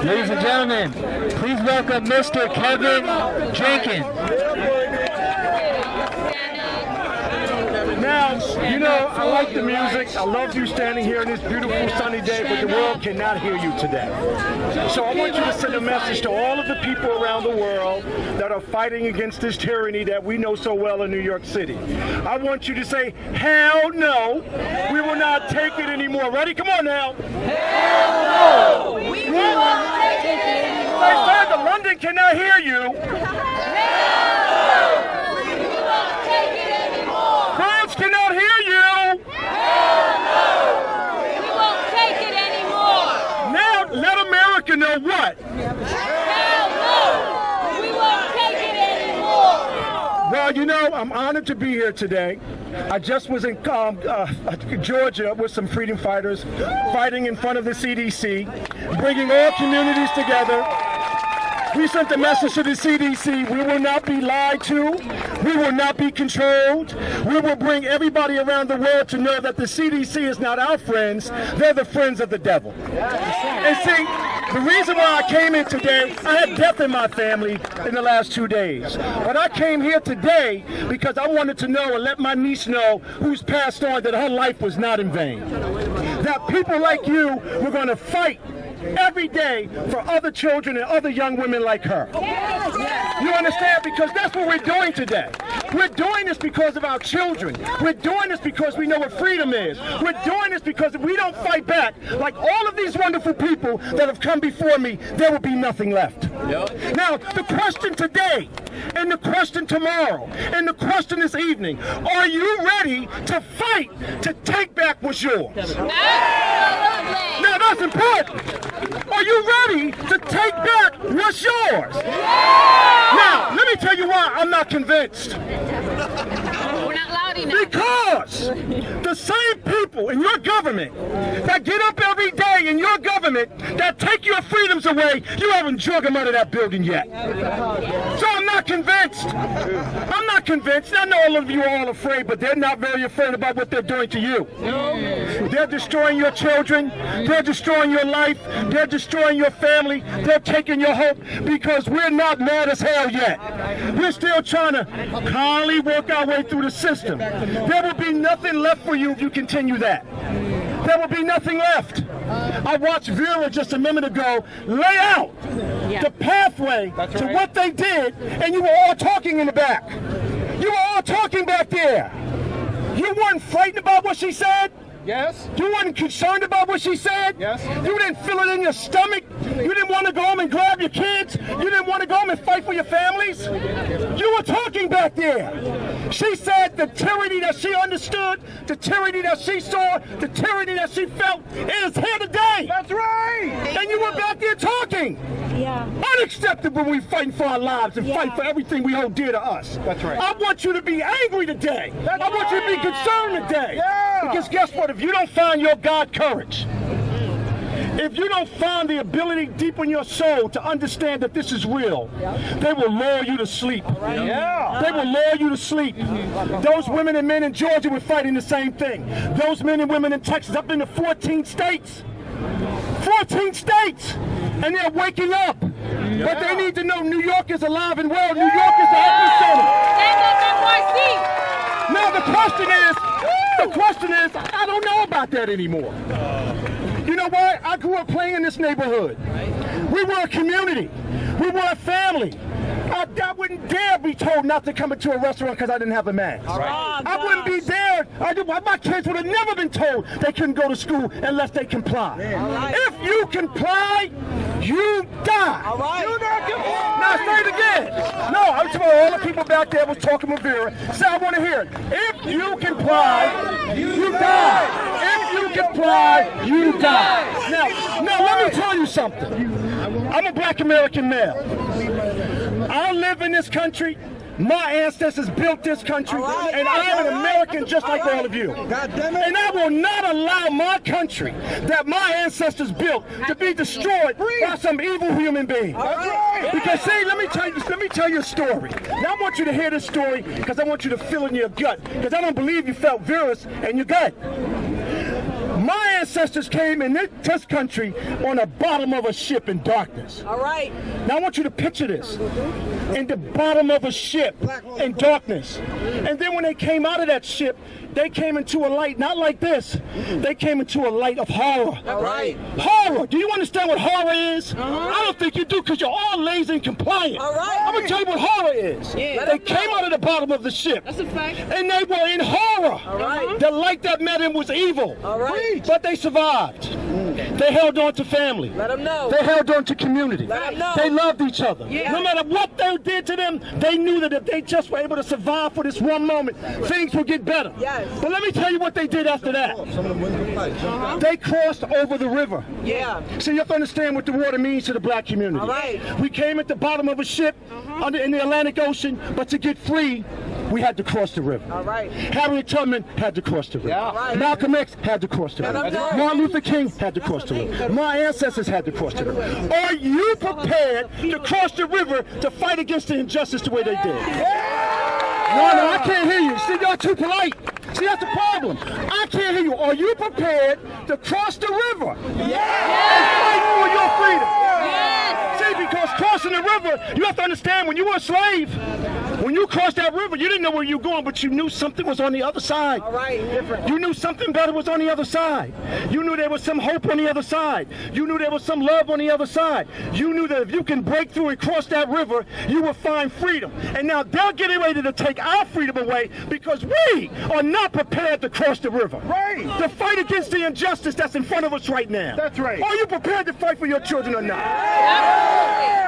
Ladies and gentlemen, please welcome Mr. Kevin Jenkins. Now, you know, I like the music. I love you standing here on this beautiful sunny day, but the world cannot hear you today. So I want you to send a message to all of the people around the world that are fighting against this tyranny that we know so well in New York City. I want you to say, hell no, we will not take it anymore. Ready? Come on now. Hell no, we will not take it anymore. They said the London cannot hear you. Cannot hear you. Hell no! We won't take it anymore. Now let America know what? Hell no! We won't take it anymore. Well, you know, I'm honored to be here today. I just was in Georgia with some freedom fighters fighting in front of the CDC, bringing all communities together. We sent the message to the CDC, we will not be lied to, we will not be controlled, we will bring everybody around the world to know that the CDC is not our friends, they're the friends of the devil. And see, the reason why I came in today, I had death in my family in the last 2 days. But I came here today because I wanted to know and let my niece know, who's passed on, that her life was not in vain. That people like you were going to fight every day for other children and other young women like her. You understand? Because that's what we're doing today. We're doing this because of our children. We're doing this because we know what freedom is. We're doing this because if we don't fight back, like all of these wonderful people that have come before me, there will be nothing left. Now, the question today, and the question tomorrow, and the question this evening, are you ready to fight to take back what's yours? Absolutely. Now, that's important. Are you ready to take back what's yours? Yeah! Now, let me tell you why I'm not convinced. We're not loud enough. Because the same people in your government that get up every day in your government that take your freedoms away, you haven't drug them out of that building yet. So I'm not convinced. I'm not convinced. I know all of you are all afraid, but they're not very afraid about what they're doing to you. They're destroying your children. They're destroying your life. They're destroying your family. They're taking your hope because we're not mad as hell yet. We're still trying to calmly work our way through the system. There will be nothing left for you if you continue that. There will be nothing left. I watched Vera just a minute ago lay out the pathway to what they did, and you were all talking in the back. You were all talking back there. You weren't frightened about what she said? Yes. You weren't concerned about what she said? Yes. You didn't feel it in your stomach? You didn't want to go home and grab your kids? You didn't want to go home and fight for your families? You were talking back there. She said the tyranny that she understood, the tyranny that she saw, the tyranny that she felt is here today. That's right. And you were back there talking. Yeah. Unacceptable when we fighting for our lives and fight for everything we hold dear to us. That's right. I want you to be angry today. That's I want you to be concerned today. Yeah. Because guess what? If you don't find your God courage, if you don't find the ability deep in your soul to understand that this is real, they will lull you to sleep. Yeah. They will lull you to sleep. Those women and men in Georgia were fighting the same thing. Those men and women in Texas, up in the 14 states. 14 states! And they're waking up. But they need to know New York is alive and well. New York is the epicenter. Stand up, NYC. Now the question is, I don't know about that anymore. You know what? I grew up playing in this neighborhood. We were a community. We were a family. I wouldn't dare be told not to come into a restaurant because I didn't have a mask. I wouldn't be dared. My kids would have never been told they couldn't go to school unless they comply. If you comply, you die. You not comply. Now say it again. No, I'm talking about all the people back there was talking with Vera. Say, I want to hear it. If you comply, you die. If you comply, you die. Now let me tell you something. I'm a black American male. I live in this country. My ancestors built this country, and I am an American just like all of you. And I will not allow my country that my ancestors built to be destroyed by some evil human being. Because see, let me tell you a story. Now I want you to hear this story because I want you to feel it in your gut. Because I don't believe you felt Vera's in your gut. My ancestors ancestors came in this country on the bottom of a ship in darkness. All right. Now I want you to picture this. In the bottom of a ship in darkness. And then when they came out of that ship, they came into a light, not like this. They came into a light of horror. All right. Horror. Do you understand what horror is? I don't think you do because you're all lazy and compliant. All right. I'm going to tell you what horror is. Yeah. They came out of the bottom of the ship. That's a fact. And they were in horror. All right. The light that met them was evil. All right. But they survived. They held on to family. Let them know. They held on to community. Let 'em know. They loved each other. Yeah. No matter what they did to them, they knew that if they just were able to survive for this one moment, things would get better. Yes. But let me tell you what they did after that. They crossed over the river. Yeah. So you have to understand what the water means to the black community. All right. We came at the bottom of a ship in the Atlantic Ocean, but to get free, we had to cross the river. All right. Harriet Tubman had to cross the river. All right. Malcolm X had to cross the river. That's right. Martin Luther King had to cross the river. My ancestors had to cross the river. Are you prepared to cross the river to fight against the injustice the way they did? No, I can't hear you. See, y'all too polite. See, that's the problem. I can't hear you. Are you prepared to cross the river? And fight for your freedom? See, because crossing the river, you have to understand, when you were a slave, when you crossed that river, you didn't know where you were going, but you knew something was on the other side. All right. Different. You knew something better was on the other side. You knew there was some hope on the other side. You knew there was some love on the other side. You knew that if you can break through and cross that river, you will find freedom. And now they're getting ready to take our freedom away because we are not prepared to cross the river. Right. To fight against the injustice that's in front of us right now. That's right. Are you prepared to fight for your children or not?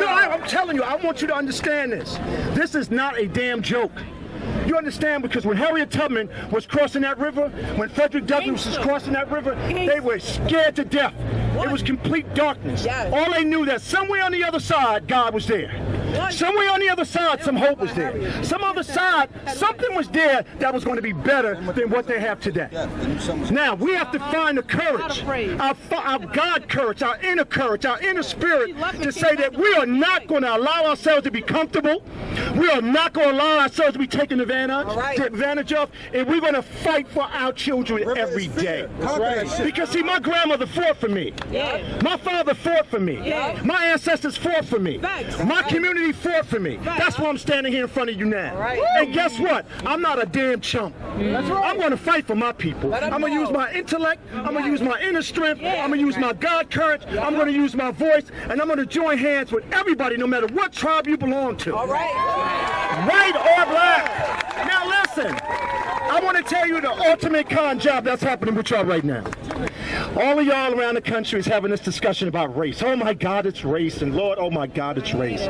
No, I'm telling you, I want you to understand this. This is not a damn joke. You understand? Because when Harriet Tubman was crossing that river, when Frederick Douglass was crossing that river, they were scared to death. It was complete darkness. Yes. All they knew that somewhere on the other side, God was there. Somewhere on the other side, some hope was there. Some other side, something was there that was going to be better than what they have today. Now, we have to find the courage, our God courage, our inner spirit, to say that we are not going to allow ourselves to be comfortable. We are not going to allow ourselves to be taken advantage of, and we're going to fight for our children every day. Because, see, my grandmother fought for me. My father fought for me. My ancestors fought for me. My community fought for me. That's why I'm standing here in front of you now. And guess what? I'm not a damn chump. I'm going to fight for my people. I'm going to use my intellect. I'm going to use my inner strength. I'm going to use my God courage. I'm going to use my voice. And I'm going to join hands with everybody, no matter what tribe you belong to. All right. White or black. Now listen, I want to tell you the ultimate con job that's happening with y'all right now. All of y'all around the country is having this discussion about race. Oh my God, it's race, and Lord, oh my God, it's race.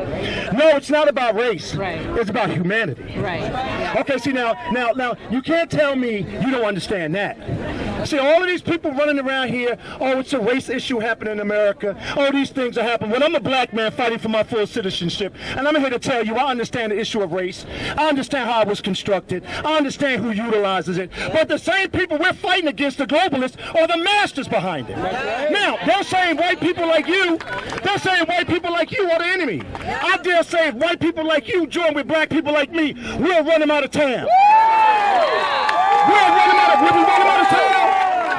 No, it's not about race. It's about humanity. Okay, see now, you can't tell me you don't understand that. See, all of these people running around here, oh, it's a race issue happening in America. Oh, these things are happening. When I'm a black man fighting for my full citizenship, and I'm here to tell you, I understand the issue of race. I understand how it was constructed. I understand who utilizes it. But the same people we're fighting against, the globalists, are the masters behind it. Now, they're saying white people like you, they're saying white people like you are the enemy. I dare say if white people like you join with black people like me, we'll run them out of town. We'll run them out of town.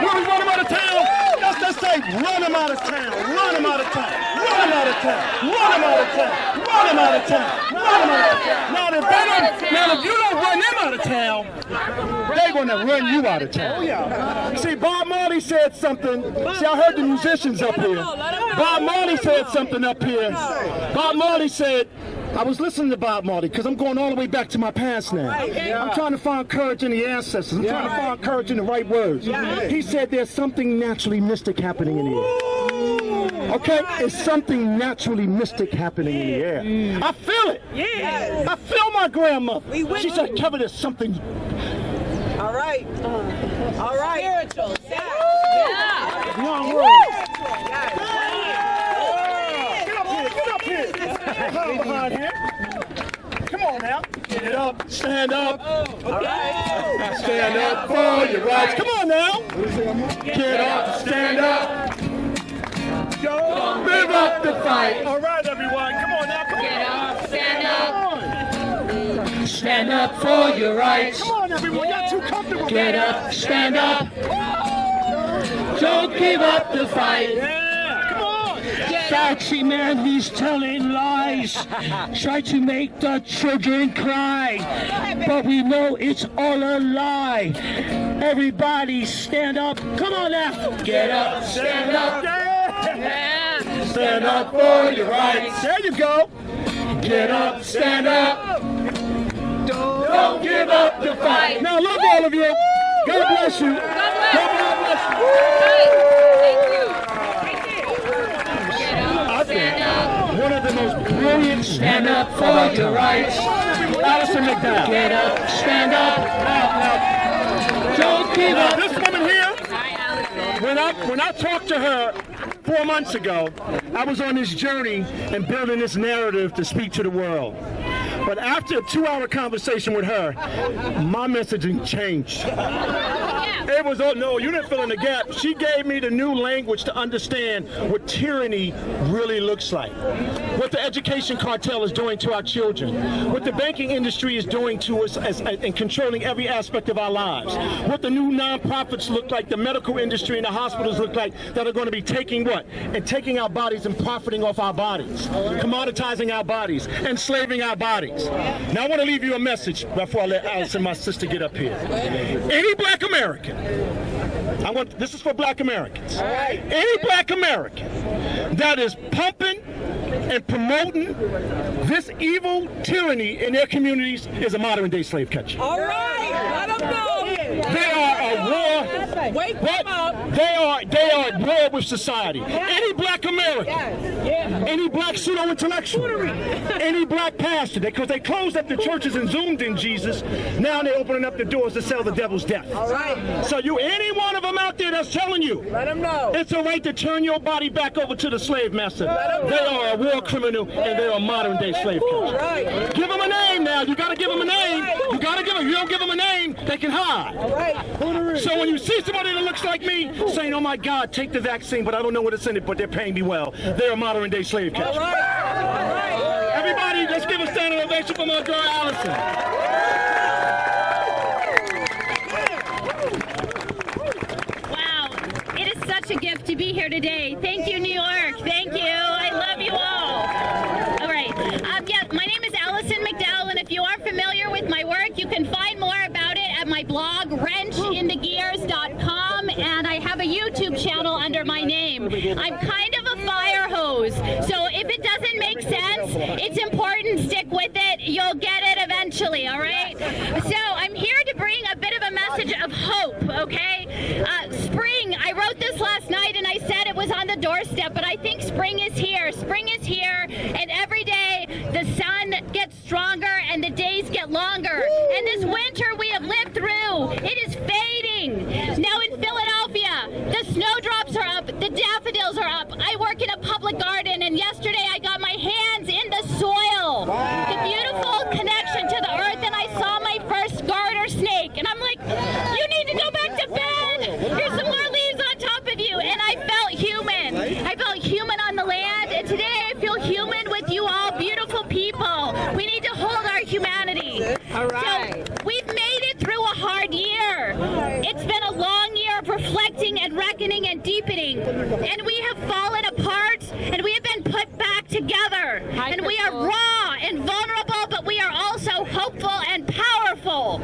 Will we run them out of town? Let's say run them out of town. Run them out of town. Run them out of town. Run them out of town. Run them out of town. Run them out of town. Now, if you don't run them out of town, they're going to run you out of town. See, Bob Marley said something. See, I heard the musicians up here. Bob Marley said something up here. Bob Marley said, I was listening to Bob Marley because I'm going all the way back to my past now. I'm trying to find courage in the ancestors. I'm trying to find courage in the right words. He said there's something naturally mystic happening in the air. Okay? There's something naturally mystic happening in the air. I feel it. I feel my grandmother. She said, Kevin, there's something. All right. All right. Spiritual. One word. Get up here. Behind here. Come on now. Get up. Stand up. All right. Stand up for your rights. Come on now. Get up. Stand up. Don't give up the fight. All right, everyone. Come on now. Come on. Get up, stand up. Stand up for your rights. Come on, everyone. You're too comfortable. Get up, stand up. Don't give up the fight. Come on. Fauci, man, he's telling lies. Try to make the children cry. But we know it's all a lie. Everybody stand up. Come on now. Get up, stand up. Stand up for your rights. There you go. Get up, stand up. Don't give up the fight. Now, I love all of you. God bless you. God bless. God bless you. I think one of the most brilliant Stand up for your rights. Allison McDowell. Get up, stand up. Don't give up. This woman here, when I talked to her 4 months ago, I was on this journey and building this narrative to speak to the world. But after a 2-hour conversation with her, my messaging changed. It was, oh no, you didn't fill in the gap. She gave me the new language to understand what tyranny really looks like. What the education cartel is doing to our children. What the banking industry is doing to us and controlling every aspect of our lives. What the new nonprofits look like, the medical industry and the hospitals look like that are going to be taking what? And taking our bodies and profiting off our bodies. Commoditizing our bodies. Enslaving our bodies. Now I want to leave you a message before I let Allison, my sister, get up here. Any black American, this is for black Americans. Any black American that is pumping and promoting this evil tyranny in their communities is a modern day slave catcher. All right. Let them know. They are at war. Wake them up. They are at war with society. Any black American, any black pseudo-intellectual, any black pastor, because they closed up the churches and zoomed in Jesus, now they're opening up the doors to sell the devil's death. All right. So any one of them out there that's telling you Let them know. it's all right to turn your body back over to the slave master, they are a war criminal and they are a modern day slave catcher. Right. Give them a name now. You got to give them a name. You got to give them. You don't give them a name, they can hide. All right. So when you see somebody that looks like me saying, oh my God, take the vaccine, but I don't know what it's in it, but they're paying me well, they're a modern day slave catcher. All right. Everybody, let's give a standing ovation for my girl Allison. Wow, it is such a gift to be here today. Thank you, New York. Thank you. I love you all. All right. Yeah, my name is Allison McDowell, and if you are familiar with my work, you can find more about it at my blog, wrenchinthegears.com, and I have a YouTube channel under my name. I'm kind of a fire hose, so if it doesn't make sense, it's important. Stick with it. You'll get it eventually, all right? So I'm here to bring a bit of a message of hope, okay? Spring, I wrote this last night and I said it was on the doorstep, but I think spring is here. Spring is here, and every day the sun gets stronger and the days get longer. And this winter we have lived through, it is fading. Now in Philadelphia, the snowdrops are up, the daffodils are up. I work in a public garden, and yesterday I got my hands in the soil. The beautiful connection to the earth, and I saw my first garter snake. And I'm like, you need to go back to bed. Here's some more leaves on top of you. And I felt human. I felt human on the land. And today I feel human with you all, beautiful people. We need to hold our humanity. All right. So we've made it through a hard year. It's been a long year of reflecting and reckoning and deepening. And we have fallen apart, and we have been put back together. And we are raw and vulnerable, but we are also hopeful and powerful.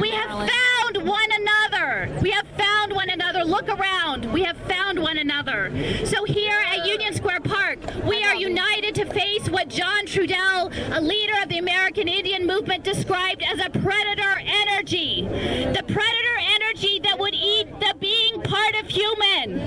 We have found one another. We have found one another. Look around. We have found one another. So here at Union Square Park, we are united to face what John Trudell, a leader of the American Indian movement, described as a predator energy. The predator energy that would eat the being part of human.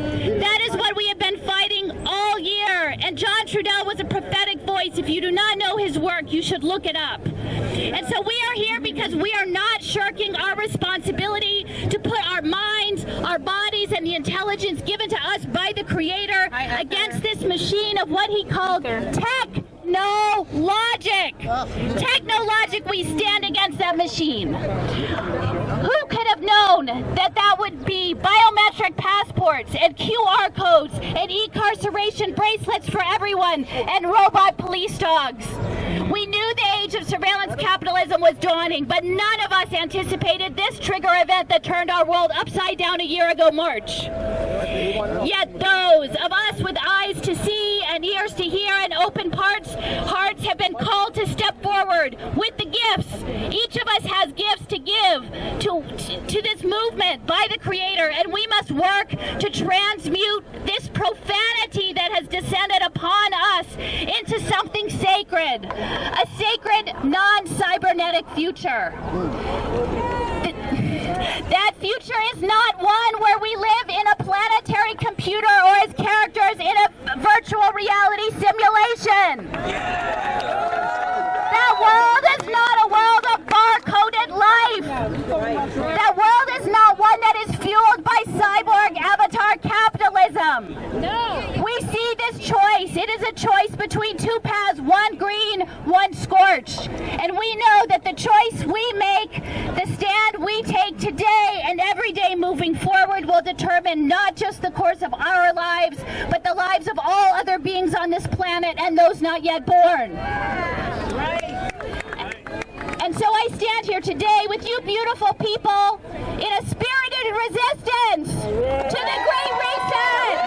That is what we have been fighting all year. And John Trudell was a prophetic voice. If you do not know his work, you should look it up. And so we are here because we are not shirking our responsibility to put our minds, our bodies, and the intelligence given to us by the Creator against this machine of what he called tech Techno logic. Technologic, we stand against that machine. Who could have known that that would be biometric passports and QR codes and e-carceration bracelets for everyone and robot police dogs? We knew the age of surveillance capitalism was dawning, but none of us anticipated this trigger event that turned our world upside down a year ago March. Yet those of us with eyes to see and ears to hear and open hearts have been called to step forward with the gifts. Each of us has gifts to give to this movement by the Creator, and we must work to transmute this profanity that has descended upon us into something sacred, a sacred non-cybernetic future. That future is not one where we live in a planetary computer or as characters in a virtual reality simulation. That world is not a world of bar-coded life. That world is not one that is fueled by cyborg avatar capitalism. No. We see this choice. It is a choice between two paths, one green, one scorched. And we know that the choice we make, the stand we take today and every day moving forward will determine not just the course of our lives, but the lives of all other beings on this planet and those not yet born. And so I stand here today with you beautiful people in a spirited resistance to the Great Reset,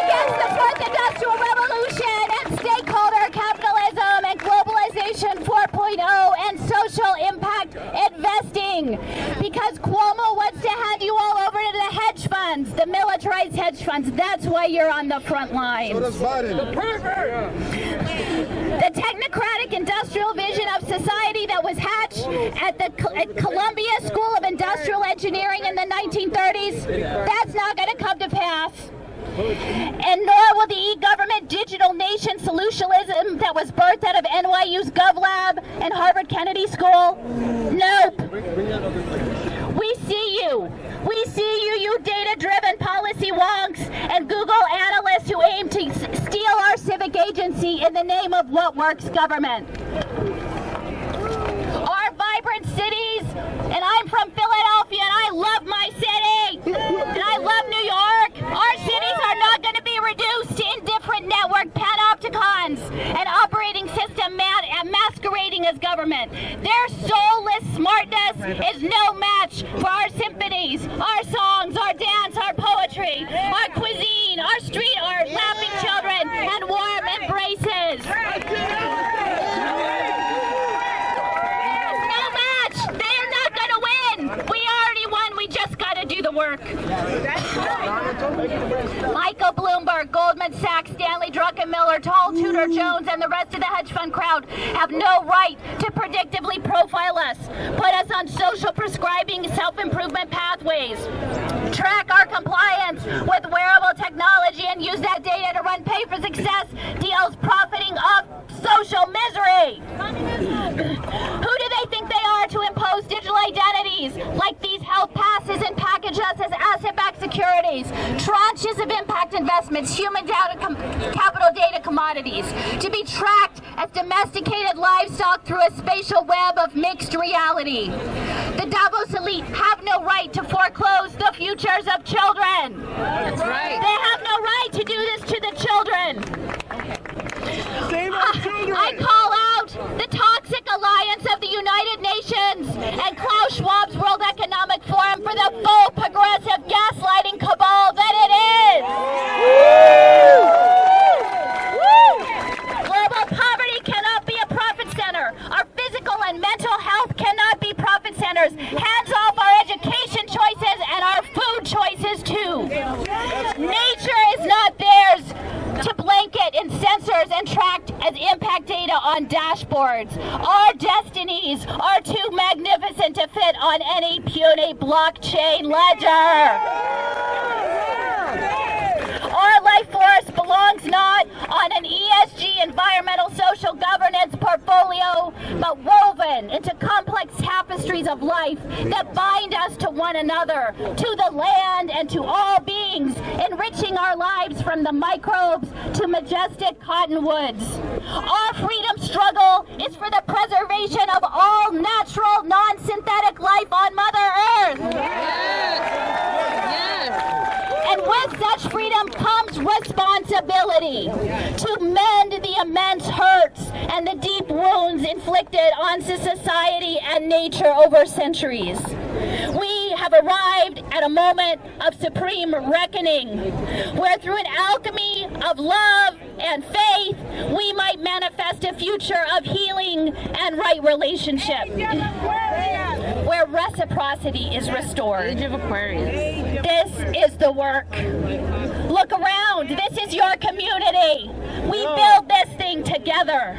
against the Fourth Industrial Revolution and stakeholder capitalism and globalization 4.0 and social impact investing. Because Cuomo wants to hand you all over to the hedge funds, the militarized hedge funds. That's why you're on the front lines. So does Biden. The technocratic industrial vision of society that was hatched at the Columbia School of Industrial Engineering in the 1930s, that's not going to come to pass. And nor will the e-government digital nation solutionism that was birthed out of NYU's GovLab and Harvard Kennedy School. Nope. We see you. We see you, you data-driven policy wonks and Google analysts who aim to steal our civic agency in the name of what works government. Our vibrant cities, and I'm from Philadelphia and I love my city, and I love New York. Our cities are not going to be reduced to indifferent network panopticons and operating system masquerading as government. Their soulless smartness is no match for our symphonies, our songs, our dance, our poetry, our cuisine, our street art, laughing children, and warm embraces. Do the work. Michael Bloomberg, Goldman Sachs, Stanley Druckenmiller, Tall Tudor Jones, and the rest of the hedge fund crowd have no right to predictably profile us, put us on social prescribing self-improvement pathways, track our compliance with wearable technology, and use that data to run pay-for-success deals profiting off social misery. Who do they think they are to impose digital identities like these health passes and package us as asset-backed securities, tranches of impact investments, human data, capital data commodities, to be tracked as domesticated livestock through a spatial web of mixed reality? The Davos elite have no right to foreclose the futures of children. That's right. They have no right to do this to the children. I call out the toxic alliance of the United Nations and Klaus Schwab's World Economic Forum for the faux progressive gaslighting cabal that it is. Global poverty cannot be a profit center. Our physical and mental health cannot be profit centers. Hands off our education choices and our food choices too. Nature is not theirs to blanket in sensors and tracked as impact data on dashboards. Our destinies are too magnificent to fit on any puny blockchain ledger. Our life force belongs not on an ESG environmental social governance portfolio, but woven into complex tapestries of life that bind us to one another, to the land, and to all beings, enriching our lives from the microbes to majestic cottonwoods. Our freedom struggle is for the preservation of all natural, non-synthetic life on Mother Earth. And with such freedom comes responsibility to mend the immense hurts and the deep wounds inflicted on society and nature over centuries. We have arrived at a moment of supreme reckoning, where through an alchemy of love and faith, we might manifest a future of healing and right relationship, where reciprocity is restored. Age of Aquarius. This is the work. Look around. This is your community. We build this thing together.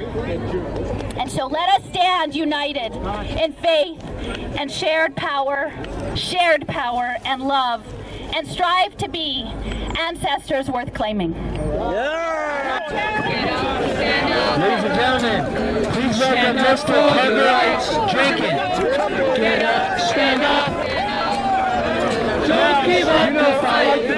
And so let us stand united in faith and shared power and love, and strive to be ancestors worth claiming. Ladies and gentlemen, please welcome Mr. Edgar Jenkins. Get up, stand up. Don't give up the fight.